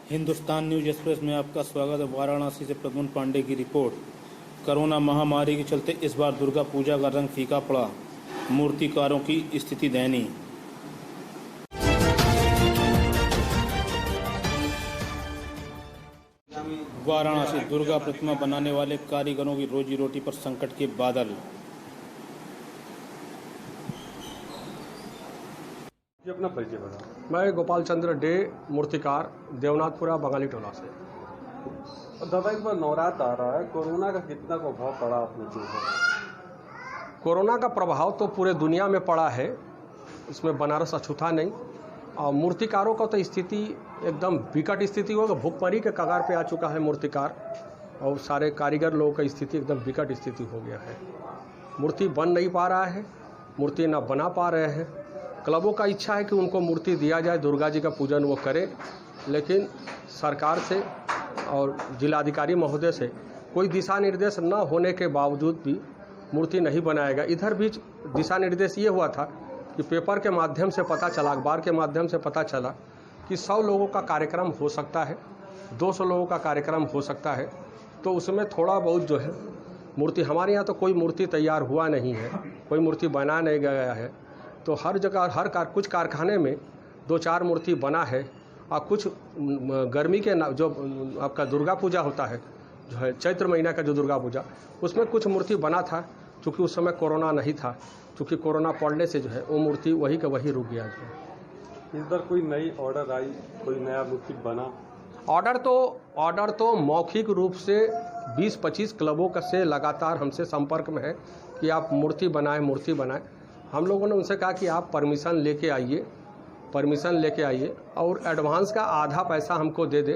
Hindustan news express में आपका स्वागत है। वाराणसी से प्रद्युम्न पांडे की रिपोर्ट। कोरोना महामारी के चलते इस बार दुर्गा पूजा का रंग फीका पड़ा, मूर्तिकारों की स्थिति दयनीय। वाराणसी दुर्गा प्रतिमा बनाने वाले कारीगरों की रोजी रोटी पर संकट के बादल। ये अपना परिचय बता। मैं गोपाल चंद्र डे, मूर्तिकार, देवनाथपुरा बंगाली टोला से। दादा इस बार नवरात्र आ रहा है, कोरोना का कितना प्रभाव पड़ा अपने ऊपर? कोरोना का प्रभाव तो पूरे दुनिया में पड़ा है, इसमें बनारस अछूता नहीं। और मूर्तिकारों का तो स्थिति एकदम विकट स्थिति होगा, भुखमरी के कगार पे आ चुका है मूर्तिकार, और सारे कारीगर लोगों का स्थिति एकदम विकट स्थिति हो गया है। मूर्ति बन नहीं पा रहा है, मूर्ति ना बना पा रहे हैं। क्लबों का इच्छा है कि उनको मूर्ति दिया जाए, दुर्गा जी का पूजन वो करें, लेकिन सरकार से और जिलाधिकारी महोदय से कोई दिशा निर्देश न होने के बावजूद भी मूर्ति नहीं बनाएगा। इधर भी दिशा निर्देश ये हुआ था कि पेपर के माध्यम से पता चला, अखबार के माध्यम से पता चला कि 100 लोगों का कार्यक्रम हो सकता है, 200 लोगों का कार्यक्रम हो सकता है, तो उसमें थोड़ा बहुत जो है मूर्ति, हमारे यहाँ तो कोई मूर्ति तैयार हुआ नहीं है, कोई मूर्ति बना नहीं गया है। तो हर जगह कुछ कारखाने में 2-4 मूर्ति बना है, और कुछ गर्मी के जो आपका दुर्गा पूजा होता है, जो है चैत्र महीना का जो दुर्गा पूजा, उसमें कुछ मूर्ति बना था। चूँकि उस समय कोरोना नहीं था, चूँकि कोरोना पड़ने से जो है वो मूर्ति वही का वही रुक गया। जो इस बार कोई नई ऑर्डर आई, कोई नया मूर्ति बना? ऑर्डर तो मौखिक रूप से 20-25 क्लबों का से लगातार हमसे संपर्क में है कि आप मूर्ति बनाएं। हम लोगों ने उनसे कहा कि आप परमिशन लेके आइए और एडवांस का आधा पैसा हमको दे दे,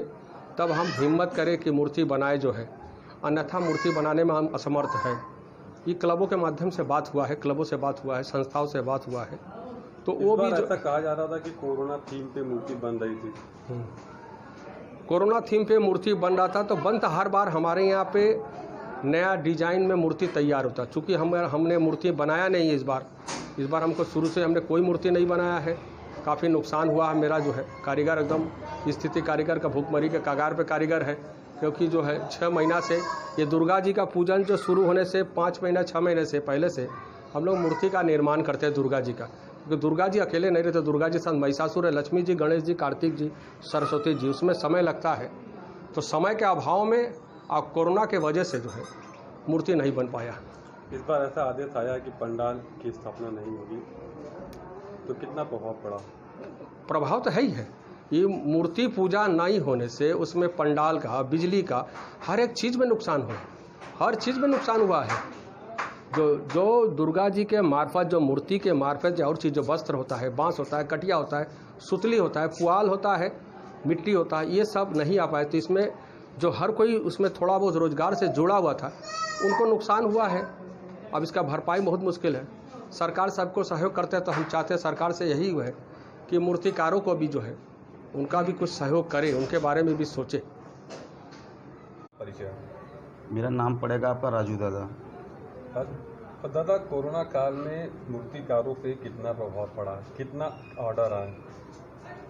तब हम हिम्मत करें कि मूर्ति बनाए जो है, अन्यथा मूर्ति बनाने में हम असमर्थ हैं। ये क्लबों के माध्यम से बात हुआ है, क्लबों से बात हुआ है, संस्थाओं से बात हुआ है। तो वो भी ऐसा कहा जा रहा था कि कोरोना थीम पे मूर्ति बन रही थी। कोरोना थीम पे मूर्ति बन रहा था, तो बनता हर बार हमारे यहाँ पे नया डिजाइन में मूर्ति तैयार होता। चूँकि हमने मूर्ति बनाया नहीं है इस बार हमको शुरू से हमने कोई मूर्ति नहीं बनाया है। काफ़ी नुकसान हुआ है मेरा जो है, कारीगर एकदम स्थिति, कारीगर का भुखमरी के कगार पे कारीगर है। क्योंकि जो है 6 महीना से ये दुर्गा जी का पूजन जो शुरू होने से 5 महीना 6 महीने से पहले से हम लोग मूर्ति का निर्माण करते हैं दुर्गा जी का। क्योंकि दुर्गा जी अकेले नहीं रहते, दुर्गा जी साथ महिषासुर है, लक्ष्मी जी, गणेश जी, कार्तिक जी, सरस्वती जी, उसमें समय लगता है। तो समय के अभाव में और कोरोना के वजह से जो है मूर्ति नहीं बन पाया। इस बार ऐसा आदेश आया कि पंडाल की स्थापना नहीं होगी, तो कितना प्रभाव पड़ा? प्रभाव तो है ही है। ये मूर्ति पूजा नहीं होने से उसमें पंडाल का, बिजली का, हर एक चीज़ में नुकसान हुआ, हर चीज़ में नुकसान हुआ है। जो दुर्गा जी के मार्फत, जो मूर्ति के मार्फत जो और चीज़, जो वस्त्र होता है, बांस होता है, कटिया होता है, सुतली होता है, पुआल होता है, मिट्टी होता है, ये सब नहीं आ पाए। तो इसमें जो हर कोई उसमें थोड़ा बहुत रोजगार से जुड़ा हुआ था, उनको नुकसान हुआ है। अब इसका भरपाई बहुत मुश्किल है। सरकार सबको सहयोग करते हैं, तो हम चाहते हैं सरकार से यही है कि मूर्तिकारों को भी जो है उनका भी कुछ सहयोग करे, उनके बारे में भी सोचे। परिचय? मेरा नाम पड़ेगा आपका राजू दादा। दादा, कोरोना काल में मूर्तिकारों पे कितना प्रभाव पड़ा, कितना ऑर्डर आए?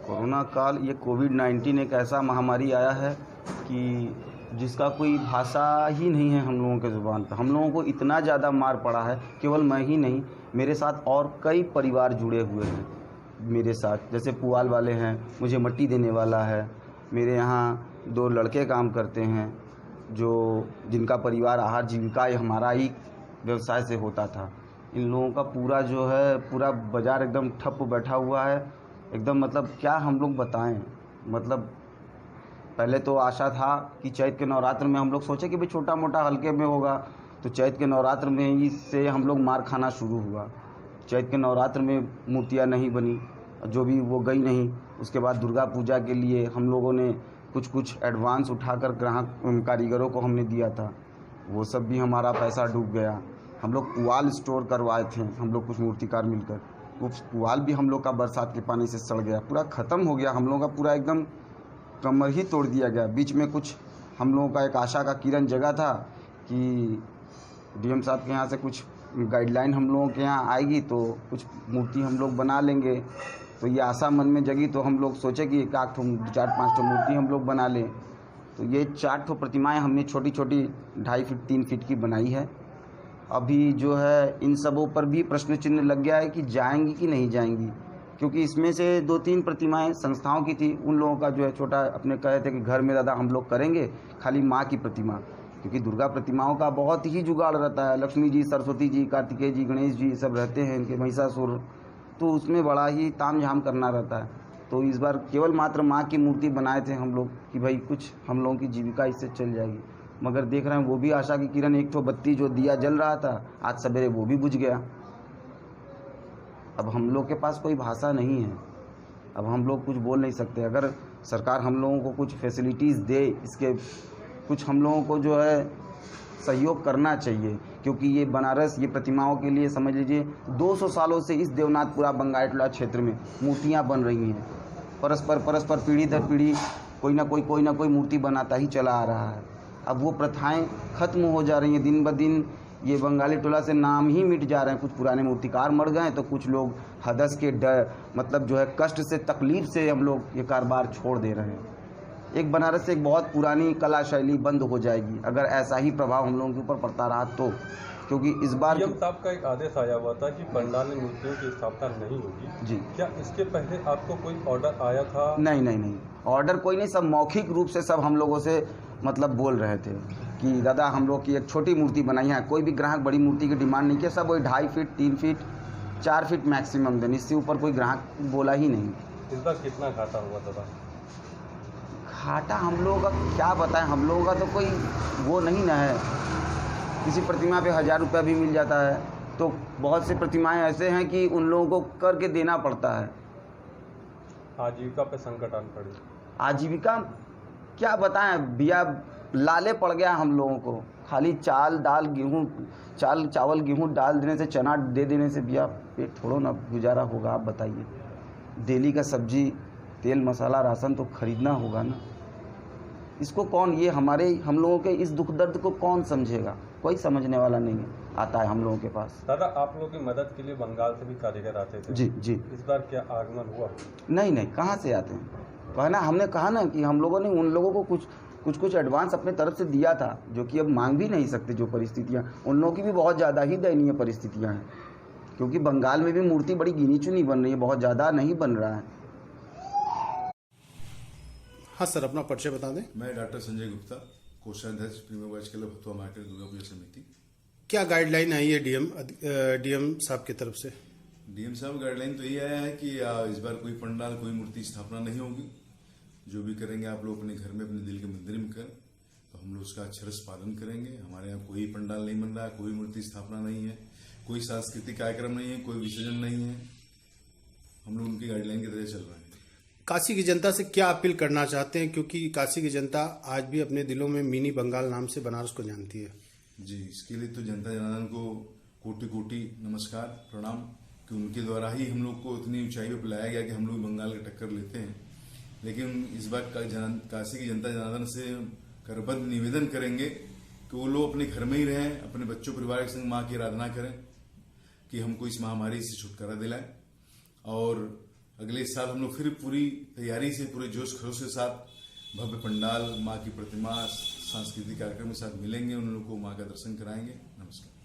कोरोना काल, ये कोविड-19 एक ऐसा महामारी आया है कि जिसका कोई भाषा ही नहीं है हम लोगों के ज़ुबान पर। हम लोगों को इतना ज़्यादा मार पड़ा है, केवल मैं ही नहीं, मेरे साथ और कई परिवार जुड़े हुए हैं मेरे साथ। जैसे पुआल वाले हैं, मुझे मिट्टी देने वाला है, मेरे यहाँ 2 लड़के काम करते हैं जिनका परिवार आहार जीविका हमारा ही व्यवसाय से होता था। इन लोगों का पूरा जो है पूरा बाज़ार एकदम ठप बैठा हुआ है एकदम। मतलब क्या हम लोग बताएं। मतलब पहले तो आशा था कि चैत के नवरात्र में हम लोग सोचे कि भाई छोटा मोटा हल्के में होगा, तो चैत के नवरात्र में ही से हम लोग मार खाना शुरू हुआ। चैत के नवरात्र में मूर्तियाँ नहीं बनी, जो भी वो गई नहीं। उसके बाद दुर्गा पूजा के लिए हम लोगों ने कुछ एडवांस उठाकर ग्राहक कारीगरों को हमने दिया था, वो सब भी हमारा पैसा डूब गया। हम लोग पुआल स्टोर करवाए थे, हम लोग कुछ मूर्तिकार मिलकर, वो पुआल भी हम लोग का बरसात के पानी से सड़ गया, पूरा ख़त्म हो गया। हम लोगों का पूरा एकदम कमर ही तोड़ दिया गया। बीच में कुछ हम लोगों का एक आशा का किरण जगह था कि डीएम साहब के यहाँ से कुछ गाइडलाइन हम लोगों के यहाँ आएगी तो कुछ मूर्ति हम लोग बना लेंगे, तो ये आशा मन में जगी, तो हम लोग सोचे कि एक आध 4-5 मूर्ति हम लोग बना लें। तो ये 4 प्रतिमाएं हमने छोटी छोटी 2.5 फीट 3 फीट की बनाई है। अभी जो है इन सबों पर भी प्रश्न चिन्ह लग गया है कि जाएंगी कि नहीं जाएंगी, क्योंकि इसमें से 2-3 प्रतिमाएं संस्थाओं की थी। उन लोगों का जो है छोटा अपने कहे थे कि घर में दादा हम लोग करेंगे खाली माँ की प्रतिमा, क्योंकि दुर्गा प्रतिमाओं का बहुत ही जुगाड़ रहता है। लक्ष्मी जी, सरस्वती जी, कार्तिकेय जी, गणेश जी सब रहते हैं, इनके महिषासुर, तो उसमें बड़ा ही तामझाम करना रहता है। तो इस बार केवल मात्र माँ की मूर्ति बनाए थे हम लोग कि भाई कुछ हम लोगों की जीविका इससे चल जाएगी। मगर देख रहे हैं वो भी आशा की किरण, एक ठो बत्ती जो दिया जल रहा था आज सवेरे वो भी बुझ गया। अब हम लोग के पास कोई भाषा नहीं है, अब हम लोग कुछ बोल नहीं सकते। अगर सरकार हम लोगों को कुछ फैसिलिटीज़ दे, इसके कुछ हम लोगों को जो है सहयोग करना चाहिए, क्योंकि ये बनारस ये प्रतिमाओं के लिए समझ लीजिए 200 सालों से इस देवनाथपुरा बंगाईटोला क्षेत्र में मूर्तियाँ बन रही हैं। परस्पर पीढ़ी दर पीढ़ी कोई ना कोई मूर्ति बनाता ही चला आ रहा है। अब वो प्रथाएं खत्म हो जा रही हैं दिन ब दिन। ये बंगाली टोला से नाम ही मिट जा रहे हैं। कुछ पुराने मूर्तिकार मर गए तो कुछ लोग हदस के डर मतलब जो है कष्ट से तकलीफ से हम लोग ये कारोबार छोड़ दे रहे हैं। एक बनारस से एक बहुत पुरानी कला शैली बंद हो जाएगी अगर ऐसा ही प्रभाव हम लोगों के ऊपर पड़ता रहा तो, क्योंकि इस बार सीएम साहब का एक आदेश आया हुआ था कि पंडाल में मूर्तियों की स्थापना नहीं होगी जी। क्या इसके पहले आपको कोई ऑर्डर आया था? नहीं, ऑर्डर कोई नहीं, सब मौखिक रूप से सब हम लोगों से मतलब बोल रहे थे कि दादा हम लोग की एक छोटी मूर्ति बनाई है। कोई भी ग्राहक बड़ी मूर्ति की डिमांड नहीं किया, सब वही 2.5 फीट 3 फीट 4 फीट मैक्सिमम देने, इससे ऊपर कोई ग्राहक बोला ही नहीं। इस बार कितना घाटा हुआ दादा? घाटा हम लोगों का क्या बताएं, हम लोगों का तो कोई वो नहीं ना है। किसी प्रतिमा पे 1000 रुपया भी मिल जाता है, तो बहुत से प्रतिमाएं ऐसे हैं कि उन लोगों को करके देना पड़ता है। आजीविका पे संकट आन पड़ी। आजीविका क्या बताएं भैया, लाले पड़ गया हम लोगों को। खाली चावल गेहूँ डाल देने से, चना दे देने से भैया पेट थोड़ो ना गुजारा होगा, आप बताइए। डेली का सब्जी तेल मसाला राशन तो खरीदना होगा ना। इसको कौन, ये हम लोगों के इस दुख दर्द को कौन समझेगा? कोई समझने वाला नहीं है, आता है हम लोगों के पास। दादा आप लोगों की मदद के लिए बंगाल से भी कारीगर आते थे? जी। इस बार क्या आगमन हुआ? नहीं, कहाँ से आते हैं? कहना हमने कहा ना कि हम लोगों ने उन लोगों को कुछ एडवांस अपने तरफ से दिया था, जो कि अब मांग भी नहीं सकते। जो परिस्थितियाँ उन लोगों की भी बहुत ज़्यादा ही दयनीय परिस्थितियाँ हैं, क्योंकि बंगाल में भी मूर्ति बड़ी गिनी चुनी बन रही है, बहुत ज़्यादा नहीं बन रहा है। हाँ सर, अपना परिचय बता दें। मैं डॉक्टर संजय गुप्ता, कोषाध्यक्ष premier boys club Bhatua market Durga Puja समिति। क्या गाइडलाइन आई है डीएम साहब की तरफ से? डीएम साहब गाइडलाइन तो ये आया है कि इस बार कोई पंडाल कोई मूर्ति स्थापना नहीं होगी। जो भी करेंगे आप लोग अपने घर में अपने दिल के मंदिर में करें, तो हम लोग उसका अक्षरश पालन करेंगे। हमारे यहाँ कोई पंडाल नहीं बन रहा है, कोई मूर्ति स्थापना नहीं है, कोई सांस्कृतिक कार्यक्रम नहीं है, कोई विसर्जन नहीं है। हम लोग उनकी गाइडलाइन की तरह चल रहे हैं। काशी की जनता से क्या अपील करना चाहते हैं, क्योंकि काशी की जनता आज भी अपने दिलों में मिनी बंगाल नाम से बनारस को जानती है? जी, इसके लिए तो जनता जनार्दन को कोटि कोटि नमस्कार प्रणाम, कि उनके द्वारा ही हम लोग को इतनी ऊंचाई पे बुलाया गया कि हम लोग बंगाल का टक्कर लेते हैं। लेकिन इस बार काशी की जनता जनार्दन से करबद्ध निवेदन करेंगे कि वो लोग अपने घर में ही रहें, अपने बच्चों परिवार के संग माँ की आराधना करें, कि हमको इस महामारी से छुटकारा दिलाएं। और अगले साल हम लोग फिर पूरी तैयारी से, पूरे जोश खरोश के साथ भव्य पंडाल, माँ की प्रतिमा, सांस्कृतिक कार्यक्रम के साथ मिलेंगे, उन लोगों को माँ का दर्शन कराएंगे। नमस्कार।